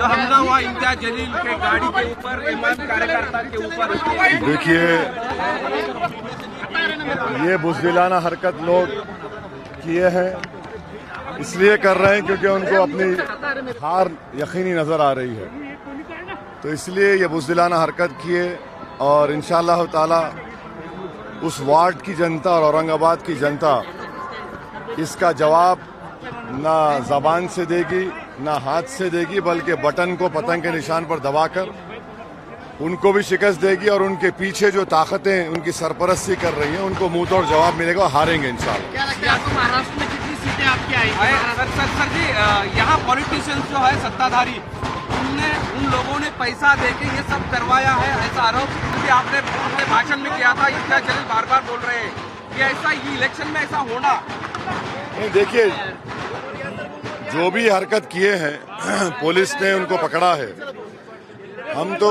जो हमला हुआ इम्तियाज जलील के गाड़ी के ऊपर, इमाम कार्यकर्ता के ऊपर। देखिए, ये बुज़दिलाना हरकत लोग किए हैं, इसलिए कर रहे हैं क्योंकि उनको अपनी हार यकीनी नज़र आ रही है, तो इसलिए ये बुज़दिलाना हरकत किए। और इंशाअल्लाह ताला उस वार्ड की जनता और औरंगाबाद की जनता इसका जवाब ना ज़बान से देगी ना हाथ से देगी, बल्कि बटन को पतंग के निशान पर दबाकर उनको भी शिकस्त देगी। और उनके पीछे जो ताकतें उनकी सरपरस्ती कर रही हैं उनको मुंह तोड़ जवाब मिलेगा, हारेंगे इंशाअल्लाह। महाराष्ट्र में कितनी सीटें आपकी आई? सर जी, यहाँ पॉलिटिशियंस जो है सत्ताधारी, उन लोगों ने पैसा देके ये सब करवाया है, ऐसा आरोप भी आपने अपने भाषण में किया था। इम्तियाज जलील बार बार बोल रहे हैं कि ऐसा ये इलेक्शन में ऐसा होना नहीं। देखिए, जो भी हरकत किए हैं पुलिस ने उनको पकड़ा है। हम तो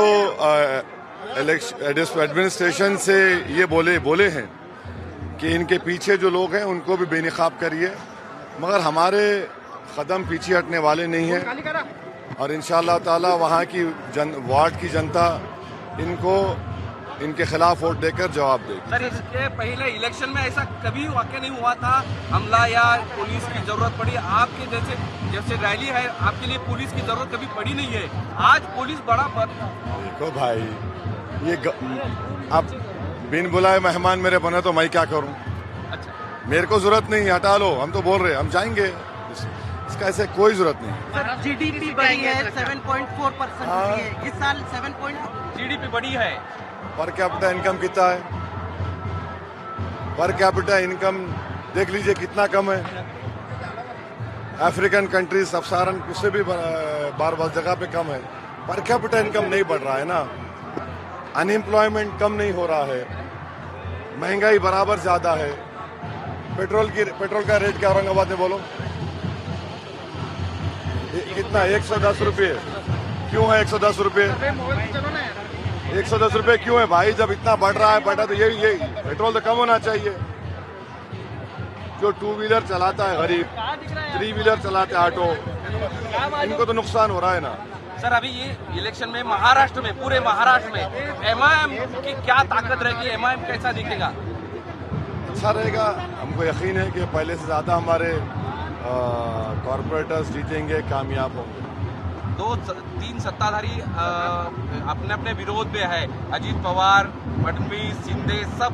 एडमिनिस्ट्रेशन से ये बोले हैं कि इनके पीछे जो लोग हैं उनको भी बेनकाब करिए, मगर हमारे कदम पीछे हटने वाले नहीं हैं। और इंशाअल्लाह ताला वहाँ की वार्ड की जनता इनको इनके खिलाफ वोट देकर जवाब देगी। सर, इसके पहले इलेक्शन में ऐसा कभी वाकई नहीं हुआ था हमला या पुलिस की जरूरत पड़ी? आपके जैसे रैली है, आपके लिए पुलिस की जरूरत कभी पड़ी नहीं है, आज पुलिस बड़ा देखो भाई, ये अब बिन बुलाए मेहमान मेरे बने तो मैं क्या करूं? अच्छा, मेरे को जरूरत नहीं, हटा लो, हम तो बोल रहे हैं हम जाएंगे, इसका ऐसे कोई जरूरत नहीं। सर, जीडीपी बढ़ी है 7.4% इस साल 7. जीडीपी बढ़ी है। पर कैपिटा इनकम कितना है? पर कैपिटा इनकम देख लीजिए कितना कम है। अफ्रीकन कंट्रीज, सब सारन उससे भी बार जगह पे कम है। पर कैपिटा इनकम नहीं बढ़ रहा है ना, अनएम्प्लॉयमेंट कम नहीं हो रहा है, महंगाई बराबर ज्यादा है। पेट्रोल का रेट क्या औरंगाबाद में बोलो कितना? 110 रुपये। क्यों है 110 रुपये? 110 रुपये क्यों है भाई? जब इतना बढ़ रहा है, बढ़ा तो ये पेट्रोल तो कम होना चाहिए। जो 2 व्हीलर चलाता है गरीब, 3 व्हीलर चलाते ऑटो, इनको तो नुकसान हो रहा है ना। सर, अभी ये इलेक्शन में महाराष्ट्र में, पूरे महाराष्ट्र में एमआईएम की क्या ताकत रहेगी? एमआईएम कैसा दिखेगा? अच्छा रहेगा। हमको यकीन है कि पहले से ज्यादा हमारे कॉर्पोरेटर्स जीतेंगे, कामयाब होंगे। 2-3 सत्ताधारी अपने अपने विरोध में है, अजीत पवार, फडणवीस, शिंदे सब,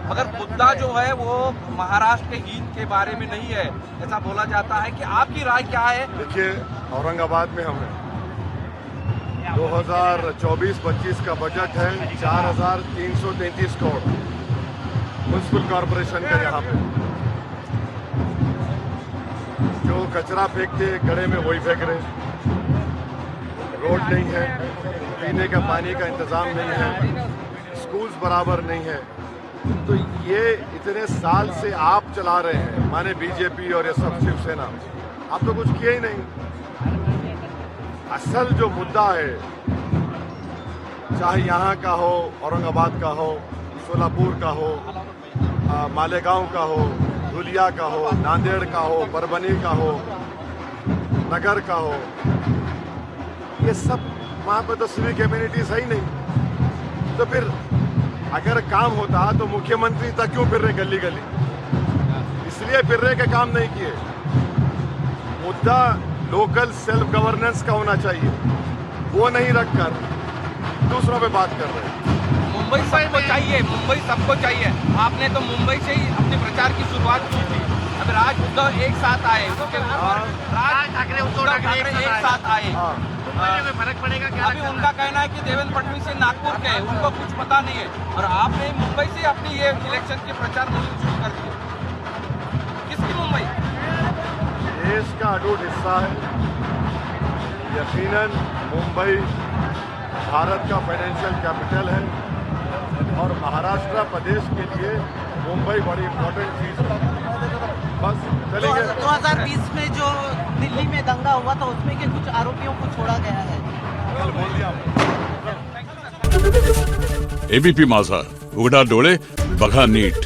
मगर मुद्दा जो है वो महाराष्ट्र के हित के बारे में नहीं है, ऐसा बोला जाता है। कि आपकी राय क्या है? देखिए, औरंगाबाद में हमने 2024-25 का बजट है 4,333 करोड़ म्युनिसिपल कॉर्पोरेशन का। यहाँ पे जो कचरा फेंकते गड़े में वही फेंक रहे, रोड नहीं है, पीने का पानी का इंतजाम नहीं है, स्कूल्स बराबर नहीं है। तो ये इतने साल से आप चला रहे हैं, माने बीजेपी और ये सब शिवसेना, आप तो कुछ किए ही नहीं। असल जो मुद्दा है, चाहे यहाँ का हो, औरंगाबाद का हो, सोलापुर का हो, मालेगांव का हो, धुलिया का हो, नांदेड़ का हो, परभनी का हो, नगर का हो, ये सब वहाँ पर तो सिविक कम्युनिटीज है ही नहीं। तो फिर अगर काम होता तो मुख्यमंत्री तक क्यों फिर रहे गली गली? इसलिए फिर रहे के काम नहीं किए। मुद्दा लोकल सेल्फ गवर्नेंस का होना चाहिए, वो नहीं रखकर दूसरों पे बात कर रहे हैं। मुंबई सबको चाहिए, मुंबई सबको चाहिए। आपने तो मुंबई से ही अपने प्रचार की शुरुआत की थी। अगर आज उद्धव एक साथ आए, राज ठाकरे उद्धव ठाकरे एक साथ आए, में फर्क पड़ेगा क्या? अभी उनका कहना है कि देवेंद्र फडणवीस से नागपुर के, उनको कुछ पता नहीं है, और आपने मुंबई से अपनी ये इलेक्शन के प्रचार मुहिम शुरू कर दी। किसकी मुंबई? देश का अटूट हिस्सा है। यकीनन मुंबई भारत का फाइनेंशियल कैपिटल है और महाराष्ट्र प्रदेश के लिए मुंबई बड़ी इम्पोर्टेंट चीज है। बस चलेंगे। 2020 में जो दिल्ली में दंगा हुआ था उसमें के कुछ आरोपियों को छोड़ा गया है। कल बोल दिया। एबीपी माझा, उघडा डोळे बघा नीट।